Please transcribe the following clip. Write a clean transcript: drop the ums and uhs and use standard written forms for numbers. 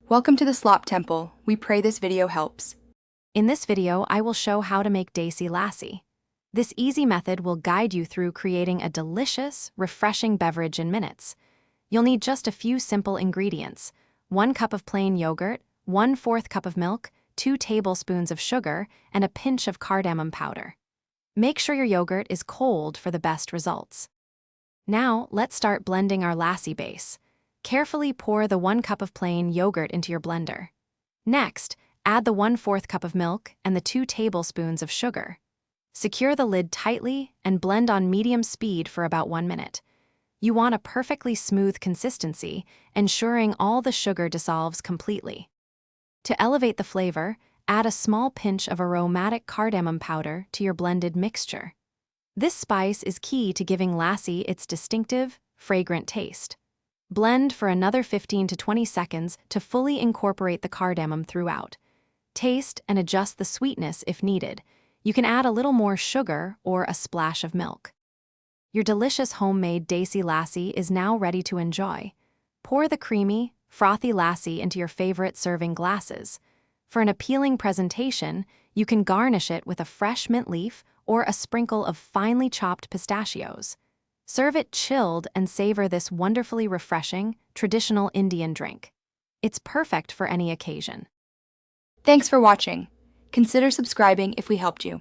Welcome to the Slop Temple. We pray this video helps. In this video, I will show how to make Desi Lassi. This easy method will guide you through creating a delicious, refreshing beverage in minutes. You'll need just a few simple ingredients: 1 cup of plain yogurt, 1/4 cup of milk, 2 tablespoons of sugar, and a pinch of cardamom powder. Make sure your yogurt is cold for the best results. Now, let's start blending our lassi base. Carefully pour the 1 cup of plain yogurt into your blender. Next, add the 1/4 cup of milk and the 2 tablespoons of sugar. Secure the lid tightly and blend on medium speed for about 1 minute. You want a perfectly smooth consistency, ensuring all the sugar dissolves completely. To elevate the flavor, add a small pinch of aromatic cardamom powder to your blended mixture. This spice is key to giving lassi its distinctive, fragrant taste. Blend for another 15 to 20 seconds to fully incorporate the cardamom throughout. Taste and adjust the sweetness if needed. You can add a little more sugar or a splash of milk. Your delicious homemade Desi Lassi is now ready to enjoy. Pour the creamy, frothy lassi into your favorite serving glasses. For an appealing presentation, you can garnish it with a fresh mint leaf or a sprinkle of finely chopped pistachios. Serve it chilled and savor this wonderfully refreshing, traditional Indian drink. It's perfect for any occasion. Thanks for watching. Consider subscribing if we helped you.